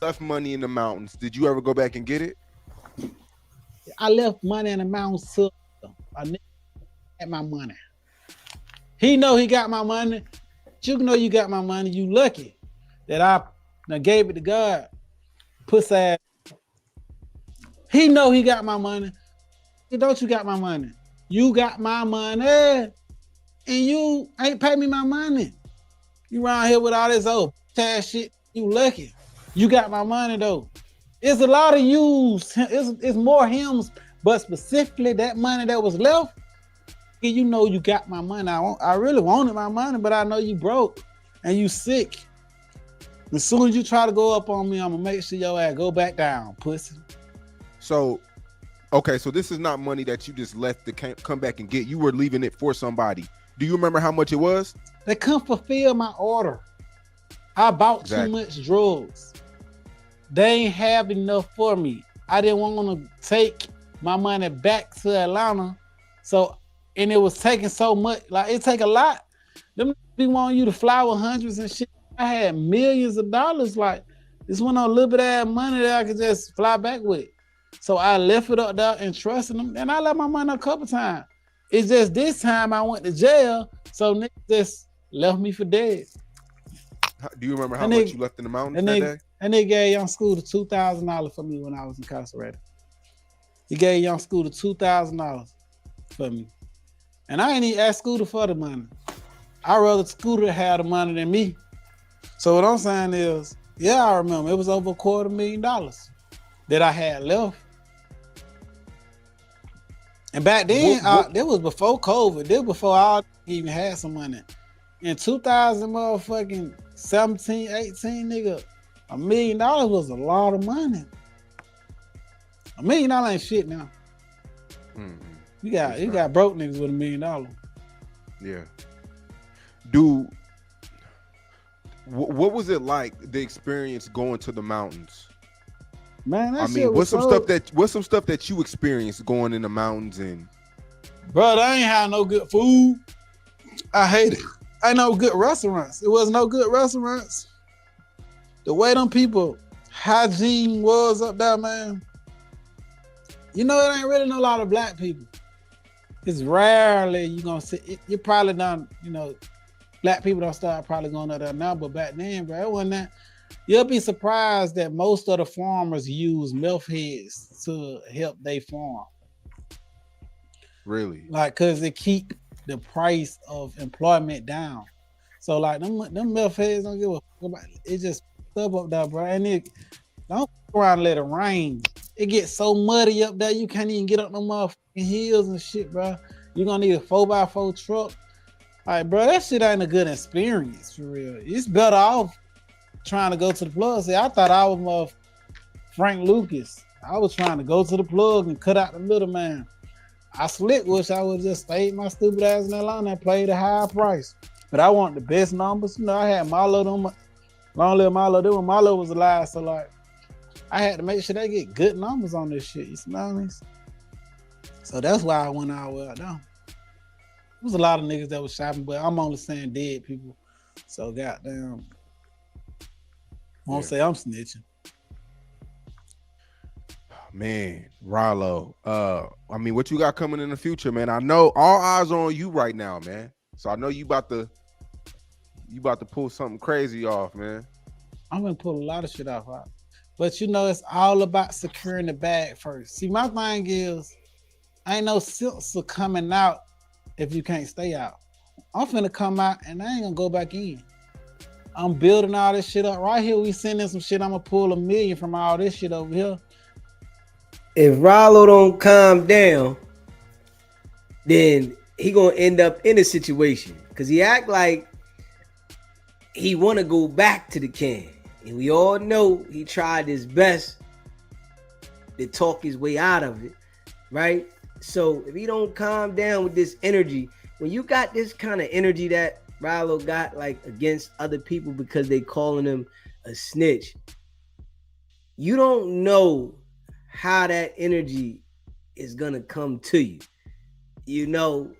left money in the mountains. Did you ever go back and get it? I left money in the mountains to a nigga had my money. He know he got my money. You know you got my money. You lucky that I gave it to God. Puss ass. He know he got my money. He don't you got my money. You got my money. And you ain't pay me my money. You around here with all this old ass shit. You lucky. You got my money though. It's a lot of yous. It's more hymns, but specifically that money that was left, you know you got my money. I really wanted my money, but I know you broke and you sick. As soon as you try to go up on me, I'm gonna make sure your ass go back down, pussy. So, okay, so this is not money that you just left to come back and get. You were leaving it for somebody. Do you remember how much it was? They couldn't fulfill my order. I bought too much drugs. They ain't have enough for me. I didn't want to take my money back to Atlanta. So, and it was taking so much, like it take a lot. Them be wanting you to fly with hundreds and shit. I had millions of dollars. Like, this went on a little bit of money that I could just fly back with. So I left it up there and trusted them. And I left my money a couple times. It's just this time I went to jail. So niggas just left me for dead. Do you remember how much you left in the mountains that day? And they gave Young Scooter $2,000 for me when I was incarcerated. He gave Young Scooter $2,000 for me. And I ain't even ask Scooter for the money. I'd rather Scooter have the money than me. So what I'm saying is, yeah, I remember. It was over $250,000 that I had left. And back then, that was before COVID. This was before I even had some money. In 2017, 18, nigga, $1 million was a lot of money. $1 million ain't shit now. You got broke niggas with $1 million. Yeah. What was it like, the experience going to the mountains? Man, that what's some stuff that you experienced going in the mountains and? Bro, I ain't had no good food. I hate it. Ain't no good restaurants. It was no good restaurants. The way them people hygiene was up there, man. You know, it ain't really no lot of black people. It's rarely you gonna see. You probably done, you know, black people don't start probably going up there now, but back then, bro, it wasn't that. You'll be surprised that most of the farmers use meth heads to help they farm. Really? Like, cause they keep the price of employment down. So like them meth heads don't give a fuck about it. It just stuff up there, bro. And it don't go around and let it rain. It gets so muddy up there, you can't even get up no motherfucking hills and shit, bro. You're gonna need a 4x4 truck. Like, bro, that shit ain't a good experience for real. It's better off trying to go to the plug. See, I thought I was Frank Lucas. I was trying to go to the plug and cut out the middleman. I wish I would just stayed my stupid ass in Atlanta and played a high price. But I want the best numbers. You know, I had Marlo, long live Marlo. Then when Marlo was alive, so like, I had to make sure they get good numbers on this shit. You know what I mean? So that's why I went all the way out there. There was a lot of niggas that was shopping, but I'm only saying dead people. So goddamn, I won't say I'm snitching. Man, Ralo, what you got coming in the future, man? I know all eyes are on you right now, man. So I know you about to pull something crazy off, man. I'm gonna pull a lot of shit off, but you know it's all about securing the bag first. See, my thing is, ain't no silks are coming out if you can't stay out. I'm finna come out and I ain't gonna go back in. I'm building all this shit up. Right here, we sending some shit. I'm gonna pull $1 million from all this shit over here. If Ralo don't calm down, then he gonna end up in a situation. Cause he act like he wanna go back to the can. And we all know he tried his best to talk his way out of it, right? So if he don't calm down with this energy, when you got this kind of energy that Ralo got like against other people because they calling him a snitch, you don't know how that energy is gonna come to you. You know,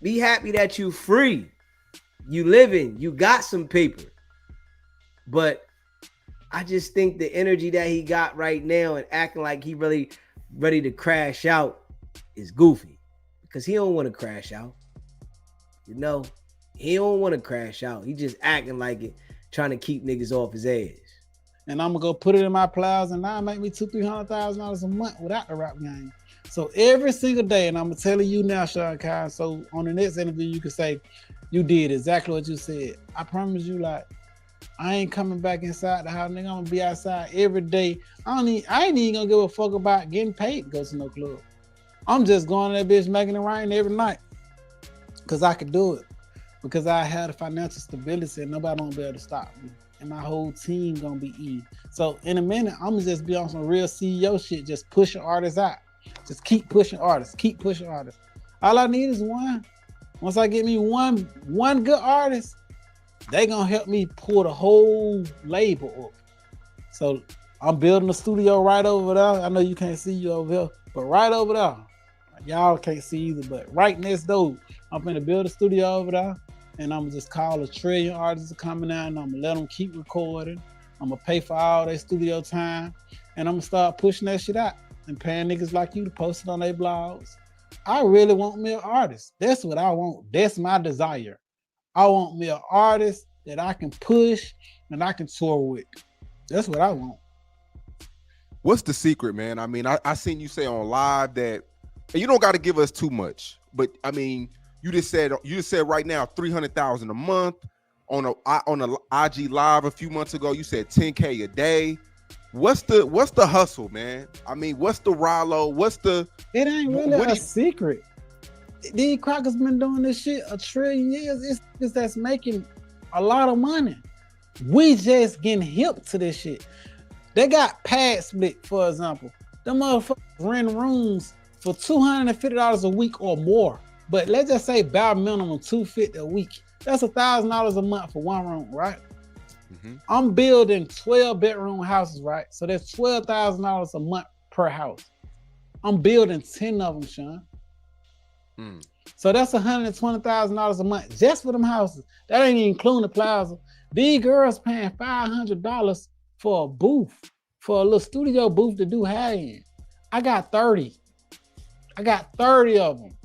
be happy that you free, you living, you got some paper. But I just think the energy that he got right now and acting like he really ready to crash out is goofy because he don't want to crash out. You know, he don't want to crash out. He just acting like it, trying to keep niggas off his ass. And I'm gonna go put it in my plows and now make me $200,000-$300,000 a month without the rap game. So every single day, and I'm gonna tell you now, Sean Kyle, so on the next interview, you can say, you did exactly what you said. I promise you, like, I ain't coming back inside the house, nigga. I'm gonna be outside every day. I ain't even gonna give a fuck about getting paid to go to no club. I'm just going to that bitch making it rain every night. Cause I could do it. Because I had the financial stability and nobody won't be able to stop me. And my whole team gonna be eating. So in a minute, I'm gonna just be on some real CEO shit, just pushing artists out. Just keep pushing artists, keep pushing artists. All I need is one. Once I get me one good artist, they gonna help me pull the whole label up. So I'm building a studio right over there. I know you can't see you over here, but right over there. Y'all can't see either, but right next door, I'm gonna build a studio over there, and I'm gonna just call 1 trillion artists to come in there, and I'm gonna let them keep recording. I'm gonna pay for all their studio time, and I'm gonna start pushing that shit out and paying niggas like you to post it on their blogs. I really want me an artist. That's what I want. That's my desire. I want me an artist that I can push and I can tour with. That's what I want. What's the secret, man? I mean, I seen you say on live that, and you don't got to give us too much, but I mean, you just said right now 300,000 a month on a IG live a few months ago. You said 10K a day. What's the hustle, man? I mean, what's the Ralo? It ain't really a secret. These crackers been doing this shit 1 trillion years. It's that's making a lot of money. We just getting hip to this shit. They got pad split, for example. Them motherfuckers rent rooms for $250 a week or more. But let's just say bare minimum $250 a week. That's $1,000 a month for one room, right? Mm-hmm. I'm building 12 bedroom houses, right? So that's $12,000 a month per house. I'm building 10 of them, Sean. So that's $120,000 a month just for them houses. That ain't even including the plaza. These girls paying $500 for a booth, for a little studio booth to do high-end. I got 30. I got 30 of them.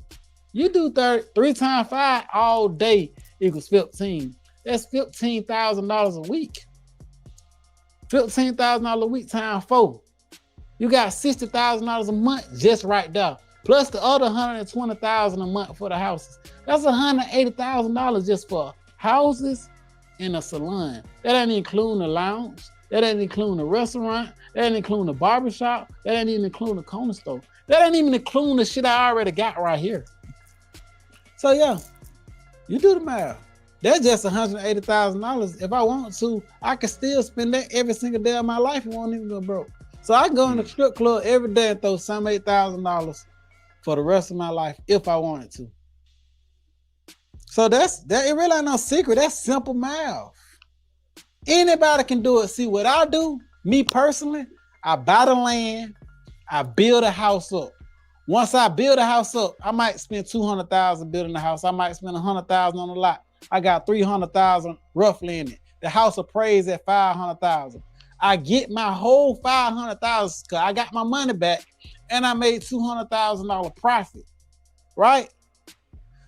You do 30, 3 times 5 all day equals 15. That's $15,000 a week. $15,000 a week times 4. You got $60,000 a month just right there. Plus the other $120,000 a month for the houses. That's $180,000 just for houses and a salon. That ain't including the lounge. That ain't including the restaurant. That ain't including the barbershop. That ain't even including the corner store. That ain't even including the shit I already got right here. So yeah, you do the math. That's just $180,000. If I want to, I can still spend that every single day of my life and won't even go broke. So I can go in the strip club every day and throw some $8,000 for the rest of my life if I wanted to. So that it really ain't no secret. That's simple math. Anybody can do it. See what I do, me personally, I buy the land, I build a house up. Once I build a house up, I might spend $200,000 building the house. I might spend $100,000 on the lot. I got $300,000 roughly in it. The house appraised at $500,000. I get my whole $500,000 because I got my money back and I made $200,000 profit, right?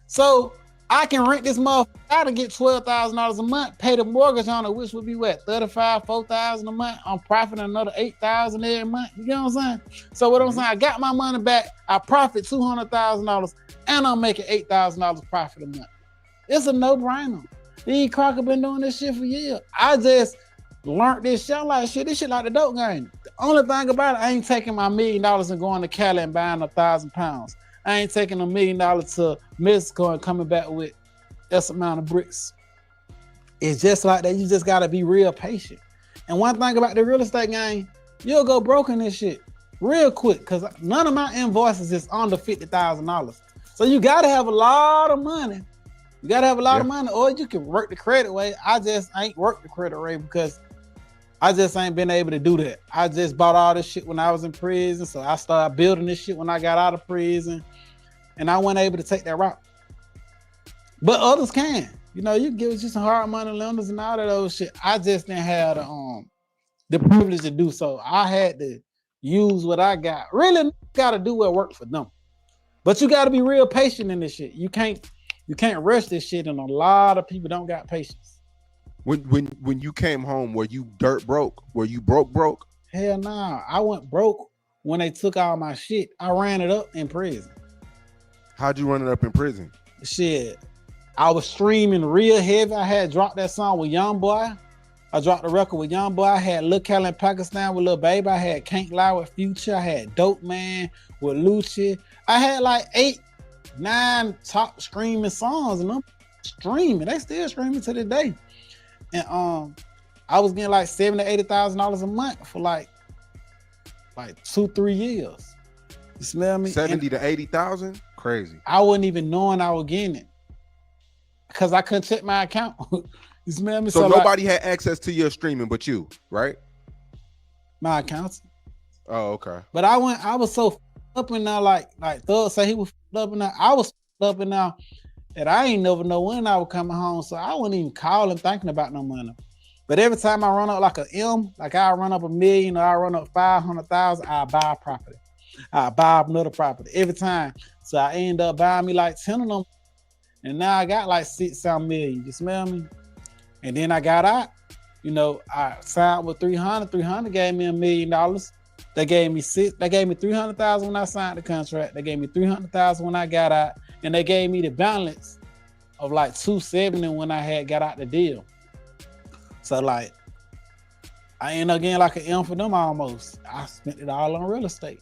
So I can rent this motherfucker out and get $12,000 a month, pay the mortgage on it, which would be what, $35,000, $4,000 a month. I'm profiting another $8,000 every month. You get what I'm saying? So what I'm saying, I got my money back, I profit $200,000, and I'm making $8,000 profit a month. It's a no-brainer. These Crocker been doing this shit for years. I just learned this shit. I'm like, shit, this shit like the dope game. The only thing about it, I ain't taking my $1 million and going to Cali and buying 1,000 pounds. I ain't taking $1 million to Mexico and coming back with X amount of bricks. It's just like that. You just gotta be real patient. And one thing about the real estate game, you'll go broke in this shit real quick because none of my invoices is under $50,000. So you gotta have a lot of money. You gotta have a lot of money, or you can work the credit way. I just ain't worked the credit rate because I just ain't been able to do that. I just bought all this shit when I was in prison. So I started building this shit when I got out of prison. And I wasn't able to take that route. But others can. You know, you can give us just some hard money lenders and all that old shit. I just didn't have the privilege to do so. I had to use what I got. Really got to do what worked for them. But you got to be real patient in this shit. You can't rush this shit, and a lot of people don't got patience. When you came home, were you dirt broke? Were you broke? Hell nah. I went broke when they took all my shit. I ran it up in prison. How'd you run it up in prison? Shit. I was streaming real heavy. I had dropped that song with Young Boy. I dropped the record with Young Boy. I had Lil Cal in Pakistan with Lil Baby. I had Can't Lie with Future. I had Dope Man with Lucci. I had like 8, 9 top streaming songs, and them streaming. They still streaming to this day. And I was getting like $70,000 to $80,000 a month for like 2-3 years. You smell me? 70 to 80,000? Crazy. I wasn't even knowing I was getting it because I couldn't check my account. You smell me? So nobody had access to your streaming but you, right? My accounts. Oh, okay. But I was so up in now, like Thug say he was up in now. I was up in now that I ain't never know when I was coming home. So I wasn't even calling thinking about no money. But every time I run up like I run up $1 million or I run up 500,000, I buy a property. I buy another property every time. So I end up buying me like 10 of them. And now I got like 6-7 million. You smell me? And then I got out. You know, I signed with 300. 300 gave me $1 million. They gave me $300,000 when I signed the contract. They gave me $300,000 when I got out. And they gave me the balance of like $270 when I had got out the deal. So like, I ended up getting like an M for them almost. I spent it all on real estate.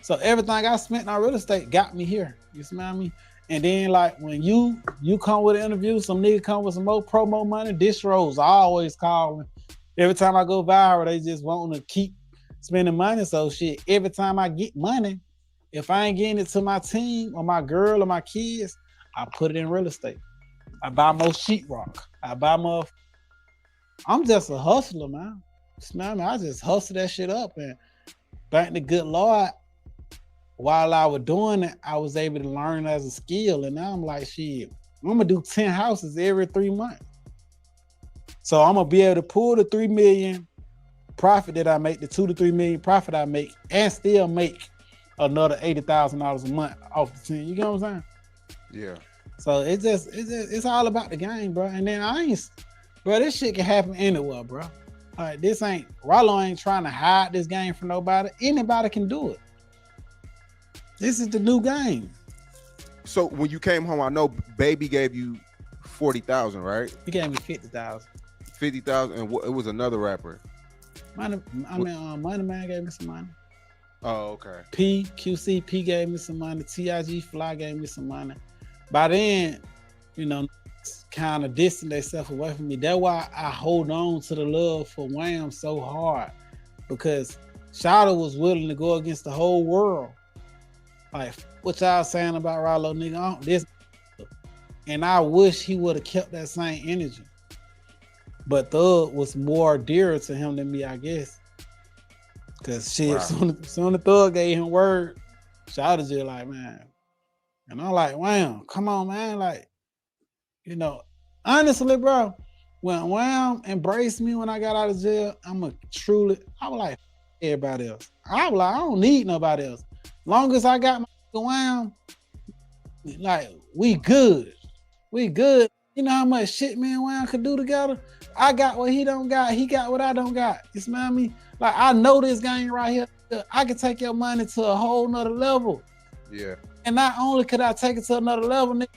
So everything I spent on real estate got me here. You smell me? And then like when you come with an interview, some nigga come with some more promo money, distros always calling. Every time I go viral, they just want to keep spending money. So shit, every time I get money, if I ain't getting it to my team or my girl or my kids, I put it in real estate. I buy more sheetrock. I buy more. I'm just a hustler, man. Smell me? I just hustle that shit up, and thank the good Lord, while I was doing it, I was able to learn as a skill. And now I'm like, shit, I'm gonna do 10 houses every 3 months. So I'm gonna be able to pull the 3 million profit that I make, the 2 to 3 million profit I make, and still make another $80,000 a month off the 10. You get what I'm saying? Yeah. So it's all about the game, bro. And then bro, this shit can happen anywhere, bro. Like Ralo ain't trying to hide this game from nobody. Anybody can do it. This is the new game. So when you came home, I know Baby gave you 40,000, right? He gave me 50,000. 50,000, and it was another rapper. Money Man gave me some money. Oh, okay. QCP gave me some money. TIG Fly gave me some money. By then, you know, kind of distance themselves away from me. That's why I hold on to the love for Wham so hard, because Shawty was willing to go against the whole world. Like what y'all saying about Ralo, nigga, this, and I wish he would have kept that same energy. But Thug was more dearer to him than me, I guess. Cause shit, wow. soon the Thug gave him word, Shawty just like, man. And I'm like, Wham, come on, man. Like, you know, honestly, bro, when Wham embraced me when I got out of jail, I was like, everybody else. I was like, I don't need nobody else. Long as I got my Wham, like, we good. We good. You know how much shit me and Wham could do together? I got what he don't got. He got what I don't got. You smell me? Like, I know this game right here. I can take your money to a whole nother level. Yeah. And not only could I take it to another level, nigga,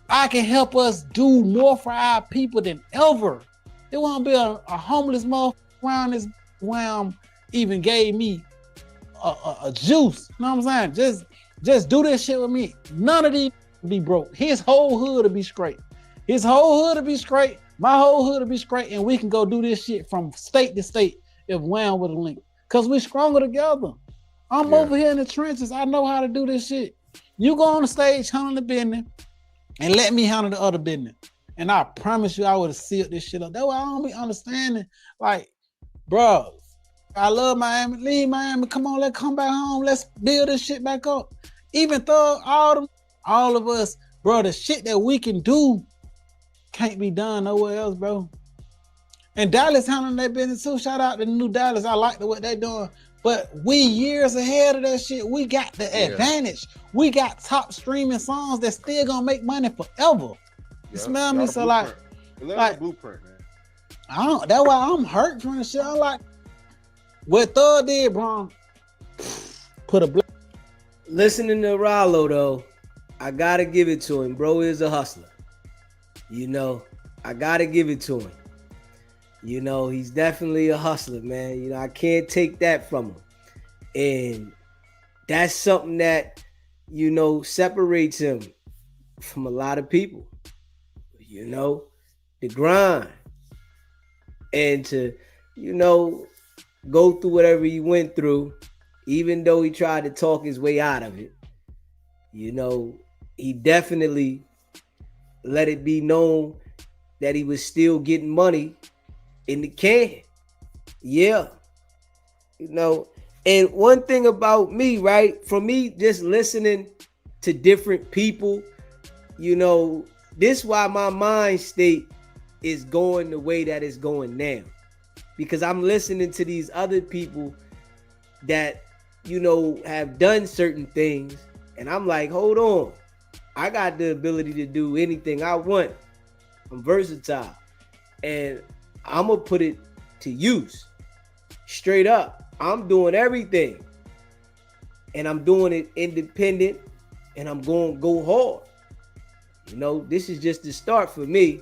I can help us do more for our people than ever. There won't be a homeless motherfucker around this Wham even gave me a juice. You know what I'm saying? Just do this shit with me. None of these be broke. His whole hood to be straight. His whole hood to be straight. My whole hood to be straight. And we can go do this shit from state to state if Wham with a link. Because we stronger together. I'm over here in the trenches. I know how to do this shit. You go on the stage, handle the business, and let me handle the other business. And I promise you, I would have sealed this shit up. That's why I don't be understanding. Like, bro, I love Miami. Leave Miami. Come on, let's come back home. Let's build this shit back up. Even Thug, all of us, bro, the shit that we can do can't be done nowhere else, bro. And Dallas handling that business too. Shout out to New Dallas. I like what they doing. But we years ahead of that shit. We got the advantage. We got top streaming songs that still gonna make money forever. You smell me? So like blueprint, man. I don't. That's why I'm hurt from the shit. I'm like, what Thug did, bro? Put a black. Listening to Ralo though, I gotta give it to him. Bro is a hustler. You know, I gotta give it to him. You know, he's definitely a hustler, man. You know, I can't take that from him. And that's something that, you know, separates him from a lot of people. You know, the grind. And to, you know, go through whatever he went through, even though he tried to talk his way out of it. You know, he definitely let it be known that he was still getting money in the can. Yeah. You know, and one thing about me, right? For me, just listening to different people, you know, this is why my mind state is going the way that it's going now. Because I'm listening to these other people that, you know, have done certain things. And I'm like, hold on. I got the ability to do anything I want. I'm versatile. And I'm going to put it to use. Straight up. I'm doing everything. And I'm doing it independent. And I'm going to go hard. You know, this is just the start for me.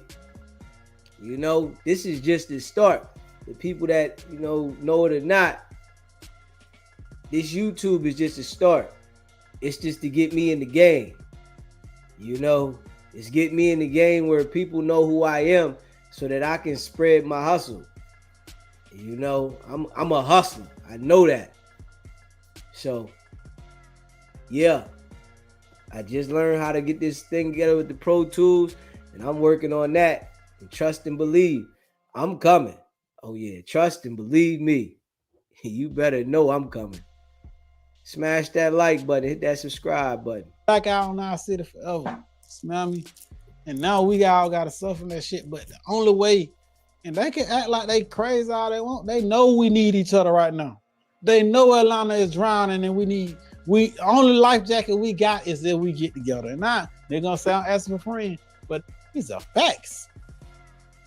You know, this is just the start. The people that, you know it or not, this YouTube is just a start. It's just to get me in the game. You know, it's get me in the game where people know who I am so that I can spread my hustle. You know, I'm a hustler. I know that. So, yeah. I just learned how to get this thing together with the Pro Tools, and I'm working on that. And trust and believe, I'm coming. Oh yeah, trust and believe me. You better know I'm coming. Smash that like button, hit that subscribe button. Black out in our city forever. Smell me? And now we all gotta suffer from that shit. But the only way, and they can act like they crazy all they want. They know we need each other right now. They know Atlanta is drowning, and we only life jacket we got is that we get together. And now they're gonna say I'm asking for friends, but these are facts.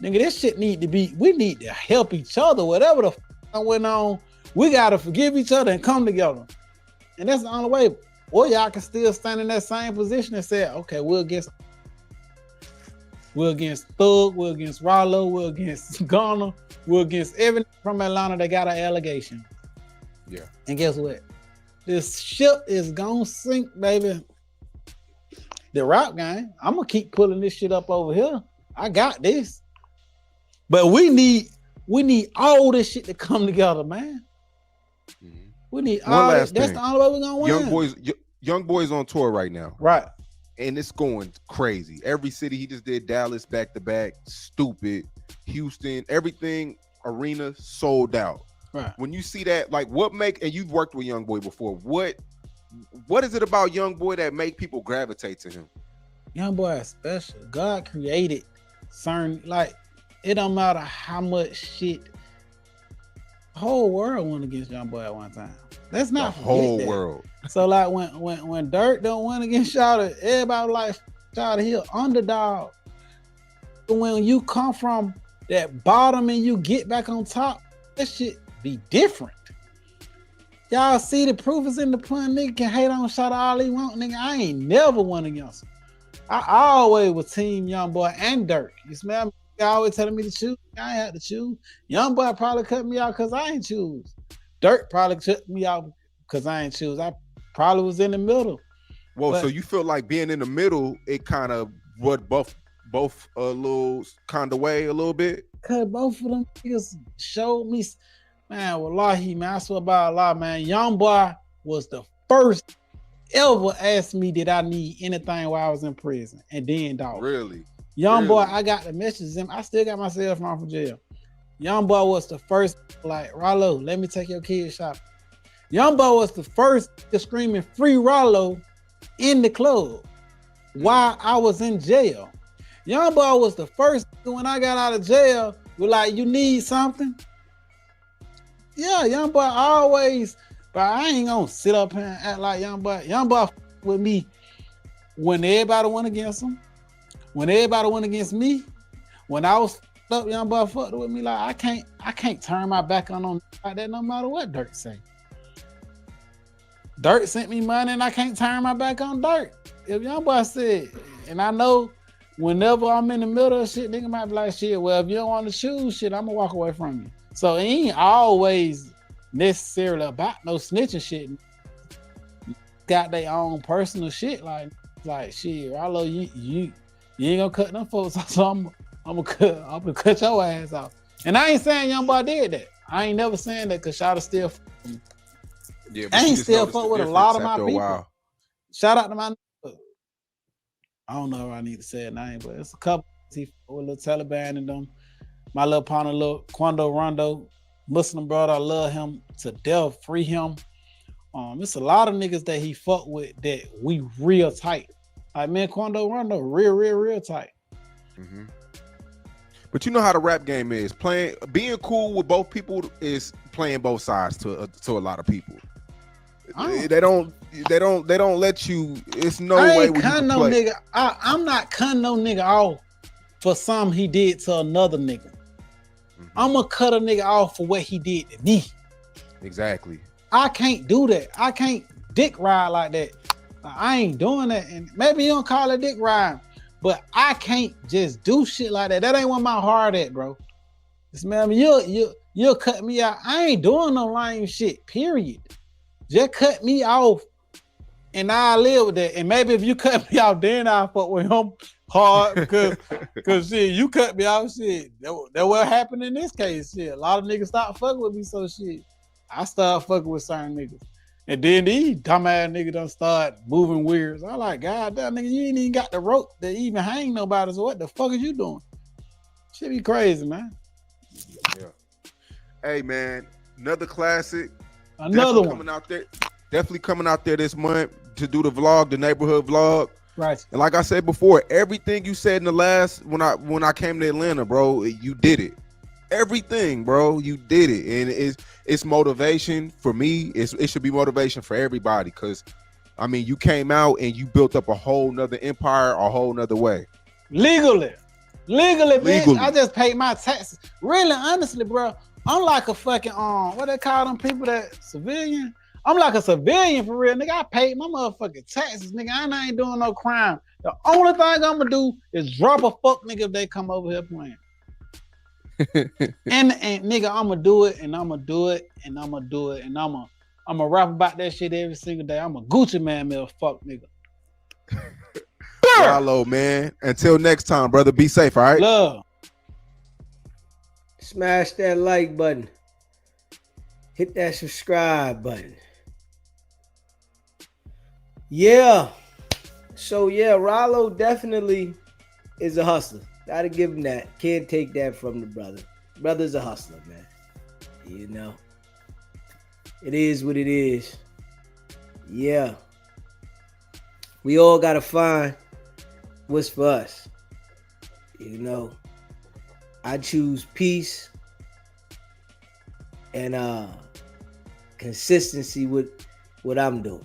Nigga, this shit we need to help each other. Whatever the fuck went on, we gotta forgive each other and come together. And that's the only way. Or y'all can still stand in that same position and say, okay, we're against Thug, we're against Ralo, we're against Ghana, we're against everything from Atlanta that got an allegation. Yeah. And guess what? This ship is gonna sink, baby. The rap gang, I'm gonna keep pulling this shit up over here. I got this. But we need all this shit to come together, man. Mm-hmm. We need all this. That's the only way we're gonna win. Young boys on tour right now. Right. And it's going crazy. Every city he just did, Dallas back to back, stupid, Houston, everything, arena sold out. Right. When you see that, like and you've worked with Young Boy before, what is it about Young Boy that make people gravitate to him? Young Boy is special. God created certain, like, it don't matter how much shit the whole world went against Young Boy at one time. Let's not forget whole that. World. So like when Dirt don't win against Shawty, everybody like Shawty, he an underdog. But when you come from that bottom and you get back on top, that shit be different. Y'all see the proof is in the pudding. Nigga can hate on Shawty all he want. Nigga, I ain't never won against him. I always was team Young Boy and Dirt. You smell me? They always telling me to choose. I ain't had to choose. Young Boy probably cut me out because I ain't choose. Dirt probably cut me out because I ain't choose. I probably was in the middle. Well, so you feel like being in the middle, it kind of brought both a little kind of way a little bit? Cause both of them niggas showed me, man, wallahi, man, I swear by Allah, man, Young Boy was the first ever asked me did I need anything while I was in prison. And then, dog. Really? Young Boy, I got the messages. I still got my cell phone from jail. Young Boy was the first, like, Ralo, let me take your kid shopping. Young Boy was the first to screaming free Ralo in the club while I was in jail. Young Boy was the first when I got out of jail We're like, you need something? Yeah, young boy always, but I ain't gonna sit up here and act like young boy. Young boy with me when everybody went against him, when everybody went against me, when I was up, young boy fucked with me. Like I can't turn my back on like that no matter what Dirt say. Dirt sent me money and I can't turn my back on Dirt. If young boy said, and I know whenever I'm in the middle of shit, nigga might be like, shit, well, if you don't want to choose shit, I'm gonna walk away from you. So it ain't always necessarily about no snitching shit. Got their own personal shit, like shit, Ralo, you ain't gonna cut them folks off, so I'm gonna cut your ass off. And I ain't saying young boy did that. I ain't never saying that because shout out still. Yeah, I ain't still fuck with a lot of my people. Shout out to my. I don't know if I need to say a name, but it's a couple. He with little Taliban and them. My little partner, little Quando Rondo, Muslim brother, I love him to death. Free him. It's a lot of niggas that he fuck with that we real tight. Like me and Quando Rondo, real tight. Mm-hmm. But you know how the rap game is. Being cool with both people is playing both sides to a lot of people. They don't let you. It's no way where you can no play. Nigga. I'm not cutting no nigga off for something he did to another nigga. Mm-hmm. I'm gonna cut a nigga off for what he did to me. Exactly. I can't do that. I can't dick ride like that. I ain't doing that. And maybe you don't call it dick ride, but I can't just do shit like that. That ain't where my heart at, bro. This man, you'll cut me out. I ain't doing no lame shit. Period. Just cut me off, and I live with that. And maybe if you cut me off, then I fuck with him hard because shit, you cut me off, shit. That what happened in this case. Shit, a lot of niggas stopped fucking with me, so shit, I started fucking with certain niggas, and then these dumbass niggas done start moving weird. So I'm like, God damn, nigga, you ain't even got the rope to even hang nobody. So what the fuck is you doing? Shit be crazy, man. Yeah. Hey, man, another classic. Another one coming out there. Definitely coming out there this month to do the vlog, the neighborhood vlog. Right. And like I said before, everything you said in the last when I came to Atlanta, bro, you did it. Everything, bro, you did it, and it's motivation for me. It should be motivation for everybody, because I mean, you came out and you built up a whole nother empire, a whole nother way. Legally. Bitch. I just paid my taxes. Really, honestly, bro, I'm like a fucking what they call them people that civilian. I'm like a civilian for real, nigga. I paid my motherfucking taxes, nigga. I ain't doing no crime. The only thing I'm gonna do is drop a fuck nigga if they come over here playing. and nigga, I'm gonna do it, and I'm gonna do it, and I'm gonna do it, and I'm gonna rap about that shit every single day. I'm a Gucci man, fuck nigga. Ralo, man. Until next time, brother. Be safe, all right? Love. Smash that like button. Hit that subscribe button. Yeah. So yeah, Ralo definitely is a hustler. Gotta give him that. Can't take that from the brother. Brother's a hustler, man. You know. It is what it is. Yeah. We all gotta find what's for us. You know. I choose peace and consistency with what I'm doing.